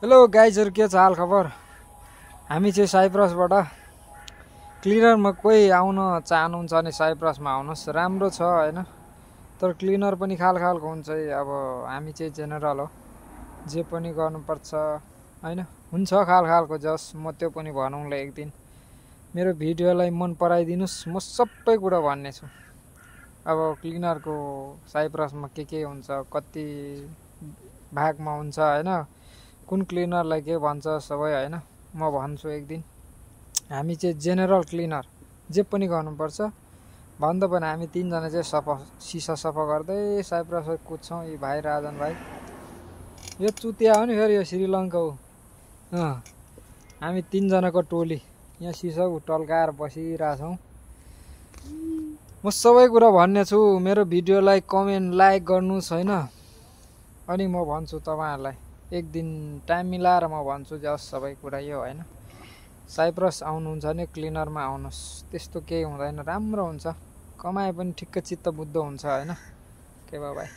Hello गाइजहरु, के छ हाल खबर। हामी चाहिँ साइप्रसबाट क्लिनरमा कोही आउन चाहनुहुन्छ भने साइप्रसमा आउनुहोस्, राम्रो छ हैन। तर क्लिनर पनि खालको हुन्छ। अब हामी चाहिँ जेनरल हो, जे पनि गर्नुपर्छ हैन। हुन्छ खालको जस म त्यो पनि भनौँला एक दिन। मेरो भिडियोलाई मन पराइदिनुस्, म सबै कुरा भन्ने छु। अब क्लिनरको साइप्रसमा के हुन्छ, कति भागमा हुन्छ हैन, कुन क्लिनरलाई के भन्छ सबै हैन, म भन्छु एक दिन। हामी चाहिँ जेनरल क्लिनर, जे पनि गर्नुपर्छ भन्दा पनि हामी तीनजना चाहिँ सिसा सफा गर्दै साइप्रस कुद्छौँ। यी भाइ राजन भाइ, यो चुतिया हो नि फेरि, यो श्रीलङ्का हो। हामी तीनजनाको टोली यहाँ सिसा टल्काएर बसिरहेछौँ। म सबै कुरा भन्ने छु। मेरो भिडियोलाई कमेन्ट लाइक गर्नुहोस् हैन। अनि म भन्छु तपाईहरुलाई एक दिन टाइम मिलाएर म भन्छु जस सबै कुरा यो हैन। साइप्रस आउनुहुन्छ भने क्लिनरमा आउनुहोस्, त्यस्तो केही हुँदैन, राम्रो हुन्छ। कमाए पनि ठिक्क चित्त बुद्ध हुन्छ हैन। के भयो भाइ।